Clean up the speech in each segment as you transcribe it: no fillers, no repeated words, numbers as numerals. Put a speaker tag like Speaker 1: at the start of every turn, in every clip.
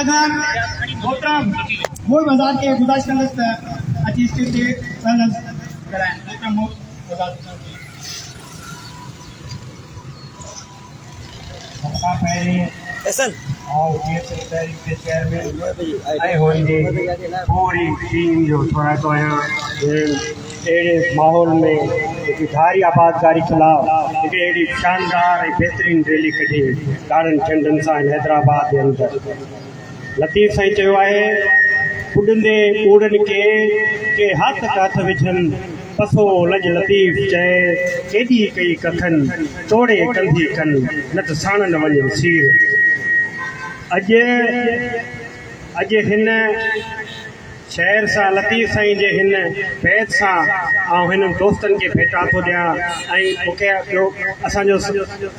Speaker 1: जगह मोहतरम मोर बाजार के गुजारिश करते अची स्टेज के संगत कराएं मोहतरम मोर बाजार सबका पहले
Speaker 2: एसन
Speaker 1: और ये सेक्रेटरी के चेयरमैन आए होंगे पूरी टीम जो थोड़ा तो यहाँ अड़े माहौल में एक धारी आबादकारी खिलाफ एक अड़ी शानदार बेहतरीन रैली कढी ॾाढनि चंडनि सां हैदराबाद जे अंदरि लतीफ़ साईं चयो आहे पुॾंदे कूड़नि के हथ विझनि पसो लज लतीफ़ चए केॾी कई कखनि तोड़े कंधी कनि न त साणनि वञनि सीर अॼु हिन शहर सां लतीफ़ साईं जे हिन बैत सां ऐं हिननि दोस्तनि खे भेटा थो ॾियां ऐं मूंखे ॿियो असांजो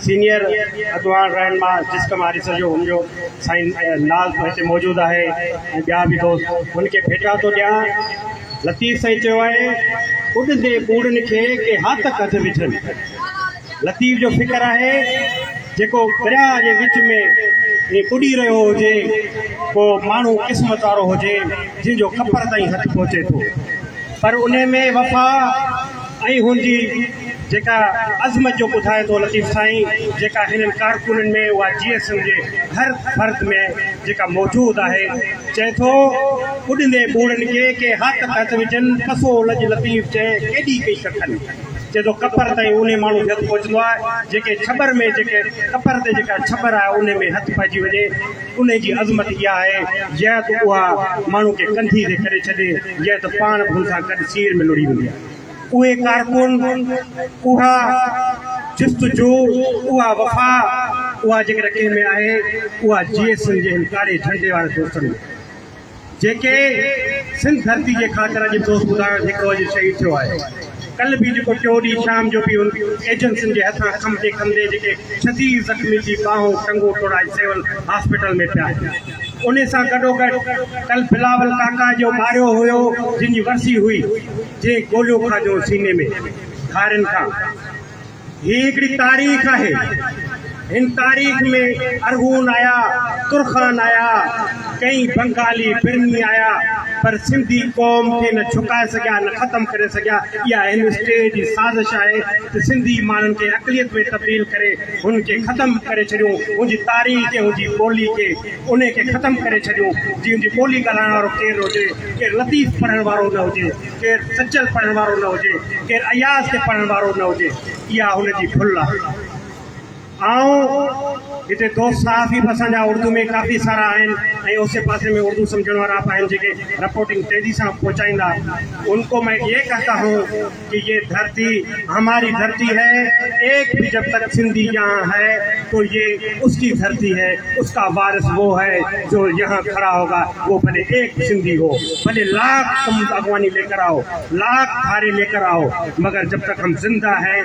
Speaker 1: सीनियर अॻवान रहनुमा जिस्कमारी सॼो हुनजो साईं नाल हिते मौजूदु आहे ऐं ॿिया बि दोस्त हुनखे भेटा थो ॾियां लतीफ़ साईं चयो आहे उॾंदे कूड़नि खे के हथ विझनि लतीफ़ जो फ़िक्र आहे जेको दरिया जे विच में ये पुॾी रहियो हुजे को माण्हू क़िस्मत वारो हुजे जिनजो कपर ताईं हथु पहुचे थो पर उन में वफ़ा ऐं हुनजी जेका अज़मत जो ॿुधाए थो लतीफ़ साईं जेका हिननि कारकुननि में उहा GSM जे हर फ़र्द में जेका मौजूदु आहे चए थो उॾंदे कूड़नि के हथ विझनि पसो लज लतीफ़ चए केॾी कई कखनि चए थो कपर ताईं उन माण्हू खे हथु पहुचंदो आहे जेके छबर में जेके कपर ते जेका छबर आहे उन में हथु पइजी वञे उन जी अज़मत इहा आहे या त उहा माण्हू खे कंधी ते करे छॾे या त पाण बि हुन सां गॾु सीर में लुड़ी वेंदी आहे उहे कारकुन उहा जिस्तजू उहा वफ़ा उहा जेकर कंहिं में आहे उहा GSM जे हिन कारे झंडे वारे दोस्तनि में जेके सिंध धरती जे ख़ातिर अॼु दोस्त ॿुधायो हिकिड़ो अॼु शहीद थियो आहे कल भी जो टियों ॾींहुं शाम जो भी उन एजेंसियुनि जे हथां खमदे जेके शदीद ज़ख़्मी थी बाहूं टंगू टोड़ा सिविल हॉस्पिटल में पिया उन सां गॾोगॾु कल बिलावल काका जो मारियो हुयो जिन जी वरसी हुई जे गोलियूं खाधो सीने में खारनि खां हीअ हिकिड़ी तारीख़ आहे हिन तारीख़ में अरगून आया तुरखान आया कई बंगाली बिरनी आया पर सिंधी क़ौम खे न झुकाए सघिया न ख़तमु करे सघिया इहा हिन स्टेज जी साज़िश आहे त सिंधी माण्हुनि खे अक़लियत में तब्दील करे हुनखे ख़तमु करे छॾियूं हुनजी तारीख़ खे हुनजी ॿोली खे उन खे ख़तमु करे छॾियूं जीअं हुनजी ॿोली ॻाल्हाइण वारो केरु हुजे केरु लतीफ़ पढ़ण वारो न हुजे केरु सचल पढ़ण वारो न हुजे केरु अयाज़ खे पढ़ण वारो न हुजे इहा हुनजी भुल आहे हिते दोस्त साहब भी असांजा उर्दू में काफ़ी सारा आहिनि ऐं उसे पासे में उर्दू समझण वारा आहिनि जेके रिपोर्टिंग तेज़ी से पहुँचाईंदा उनको मैं ये कहता हूँ कि ये धरती हमारी धरती है एक भी जब तक सिंधी यहाँ है तो ये उसकी धरती है उसका वारिस वो है जो यहाँ खड़ा होगा वो भले एक सिंधी हो भले लाख तुम अगवानी लेकर आओ लाख धारे लेकर आओ मगर जब तक हम जिंदा हैं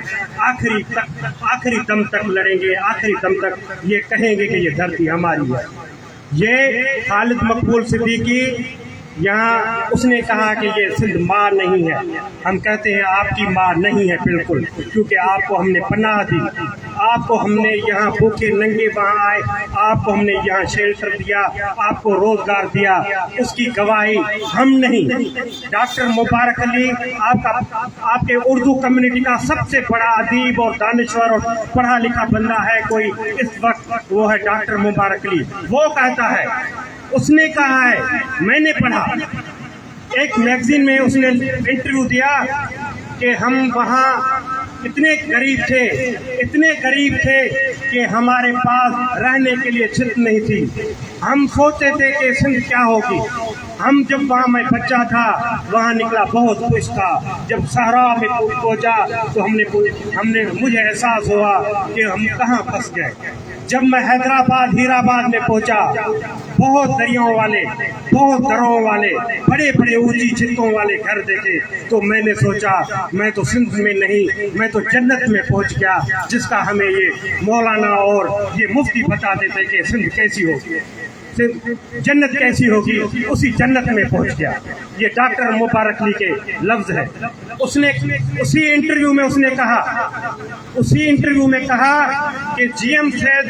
Speaker 1: आखिरी दम तक लड़ेंगे आखिरी दम तक ये कहेंगे कि ये धरती हमारी है ये खालिद मकबूल सिद्दीकी यहाँ उसने कहा कि ये सिंध माँ नहीं है हम कहते हैं आपकी माँ नहीं है बिल्कुल क्योंकि आपको हमने पनाह दी आपको हमने यहाँ भूखे नंगे वहाँ आए आपको हमने यहाँ शेल्टर दिया आपको रोजगार दिया उसकी गवाही हम नहीं डॉक्टर मुबारक अली आपके उर्दू कम्युनिटी का सबसे बड़ा अदीब और दानिश्वर और पढ़ा लिखा बंदा है कोई इस वक्त वो है डॉक्टर मुबारक अली वो कहता है उसने कहा है मैंने पढ़ा एक मैगजीन में उसने इंटरव्यू दिया कि हम वहाँ इतने गरीब थे कि हमारे पास रहने के लिए छत नहीं थी हम सोचते थे कि सिंध क्या होगी हम जब वहाँ मैं बच्चा था वहाँ निकला बहुत खुश था जब सहरा में पहुँचा तो मुझे एहसास हुआ कि हम कहाँ फंस गए जब मैं हैदराबाद हीराबाद में पहुंचा बहुत दरियाओं वाले बहुत दरों वाले बड़े बड़े ऊंची छतों वाले घर देखे तो मैंने सोचा मैं तो सिंध में नहीं मैं तो जन्नत में पहुंच गया जिसका हमें ये मौलाना और ये मुफ्ती बताते थे कि सिंध कैसी होगी जन्नत कैसी होगी उसी जन्नत में पहुंच गया ये डॉक्टर मुबारक अली के लफ्ज है उसने उसी इंटरव्यू में कहा कि GM सैयद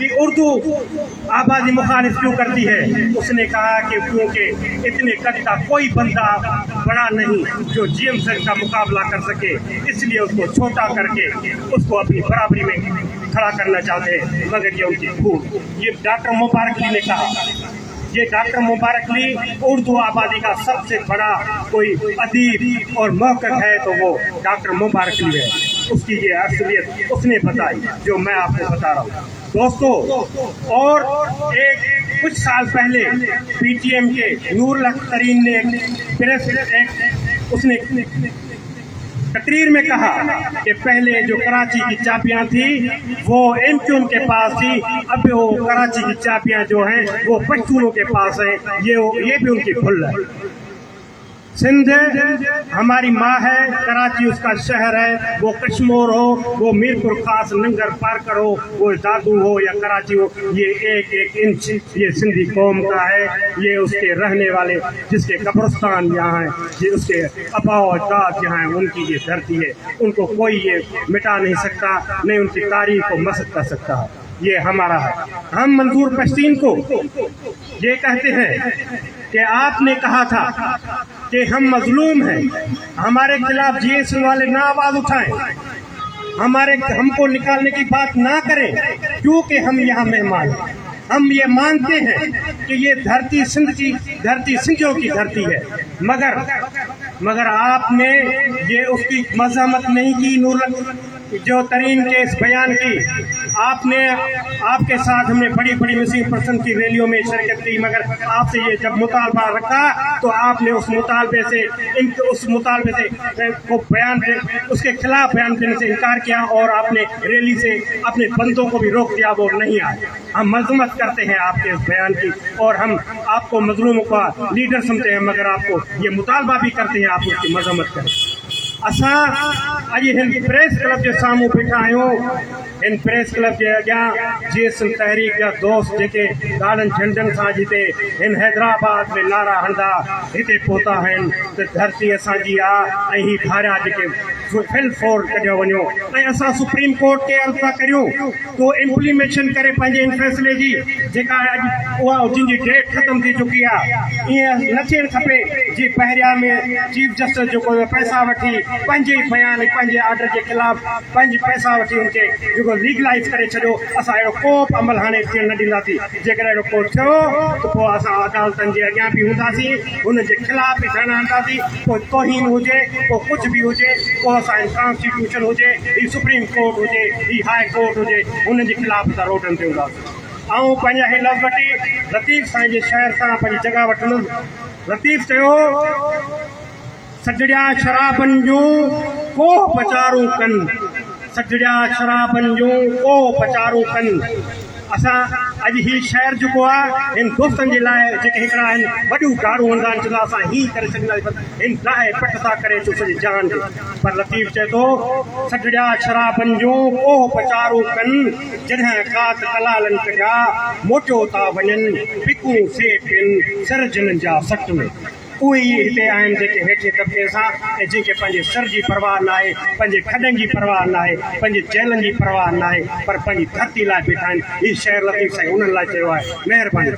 Speaker 1: कि उर्दू आबादी मुखालिफ क्यों करती है। उसने कहा कि क्योंकि इतने कद का कोई बंदा बड़ा नहीं जो GM सर का मुकाबला कर सके, इसलिए उसको छोटा करके उसको अपनी बराबरी में खड़ा करना चाहते हैं, मगर ये उनकी भूल। ये डॉक्टर मुबारक अली ने कहा। ये डॉक्टर मुबारक अली उर्दू आबादी का सबसे बड़ा कोई अदीब और मौक़िफ़ है तो वो डॉक्टर मुबारक अली है। उसकी ये असलियत उसने बताई जो मैं आपको बता रहा हूँ दोस्तों। और कुछ साल पहले PTM के नूरुल हक तरीन ने उसने तकरीर में कहा कि पहले जो कराची की चाबियां थी वो MQ के पास थी, अब वो कराची की चाबियां जो हैं वो पश्तूनों के पास हैं। ये भी उनकी भूल है। सिंध हमारी माँ है, कराची उसका शहर है, वो कश्मीर हो, वो मीरपुर खास नंगर पार्कर हो, वो दादू हो या कराची हो, ये एक एक इंच ये सिंधी कौम का है। ये उसके रहने वाले जिसके कब्रिस्तान यहाँ हैं, ये उसके आबा अजदाद यहाँ हैं, उनकी ये धरती है। उनको कोई ये मिटा नहीं सकता, नहीं उनकी तारीख को मसक कर सकता। ये हमारा है। हम मंजूर पश्तीन को ये कहते हैं कि आपने कहा था कि हम मजलूम हैं, हमारे खिलाफ GS वाले ना आवाज उठाएं, हमको निकालने की बात ना करें, क्योंकि हम यहाँ मेहमान हैं। हम ये मानते हैं कि ये धरती सिंधियों की धरती है, मगर आपने ये उसकी मज़म्मत नहीं की। नूरुल जो तरीन के इस बयान की आपके साथ हमने बड़ी बड़ी मुस्लिम पर्सन की रैलियों में शिरकत की, मगर आपसे ये जब मुतालबा रखा तो आपने उस मुतालबे से को बयान उसके खिलाफ बयान देने से इनकार किया और आपने रैली से अपने बंदों को भी रोक दिया, वो नहीं आए। हम मजम्मत करते हैं आपके इस बयान की और हम आपको मजलूमों का लीडर समझते हैं, मगर आपको ये मुतालबा भी करते हैं आप उसकी मजम्मत करें। असां अॼु हिन प्रेस क्लब जे साम्हूं बीठा आहियूं। हिन प्रेस क्लब जे अॻियां GS तहरीक जा दोस्त जेके ॻाढ़नि झंडनि सां जिते हिन हैदराबाद में नारा हणंदा हिते पहुता आहिनि त धरती असांजी आहे ऐं ही धारिया जेके फिल फोर कढियो वञो ऐं असां सुप्रीम कोर्ट खे अर्ज़ु था करियूं तो इम्प्लीमेशन करे पंहिंजे इन फैसले जी जेका अॼु उहा जिन जी डेट ख़तम थी चुकी आहे। ईअं न थियणु खपे जी पहिरियां में चीफ जस्टिस जेको पैसा वठी पंहिंजे बयान पंहिंजे आर्डर के खिलाफ पंहिंजे पैसा वठी उनके जेको लीगलाइज करे छॾियो। असां अहिड़ो को बि अमल हाणे थियण न ॾींदासीं। जेकर अहिड़ो को थियो त पोइ असां अदालतनि जे अॻियां बि हूंदासीं, हुन जे खिलाफ़ बि धरना हणंदासीं। पोइ तौहीन हुजे, पोइ कुझु बि हुजे, पोइ असां कॉन्स्टिट्यूशन हुजे, ही सुप्रीम कोर्ट हुजे, ही हाई कोर्ट हुजे, हुन जे खिलाफ़ असां रोडनि ते हूंदासीं। ऐं पंहिंजा ही लफ़्ज़ वठी लतीफ़ साईं जे शहर सां पंहिंजी जॻह वठंदुसि। लतीफ़ चयो सजड़िया शराबनि जूं को पचारूं कनि, सजड़िया शराबनि जूं को पचारूं कनि। असां अॼु ही शहर जेको आहे हिन दोस्तनि जे लाइ जेके हिकिड़ा आहिनि वॾियूं गाड़ूं हूंदा आहिनि चवंदा असां हीअं करे सघंदासीं, हिन लाइ पट था करे अचो सॼी जान खे। पर लतीफ़ चए थो सजड़िया शराबनि जूं को पचारूं कनि, जॾहिं कात कलालनि कढिया मोटियो था वञनि, पिकूं सेठ सर जिन जा सट में। उहे ई हिते आहिनि जेके हेठे तबिके सां ऐं जेके पंहिंजे सर जी परवाह न आहे, पंहिंजे खॾनि जी परवाह न आहे, पंहिंजे जेलनि जी परवाह न आहे, पर पंहिंजी धरती लाइ बीठा आहिनि। हीउ शहर लतीफ़ साईं उन्हनि लाइ चयो आहे। महिरबानी।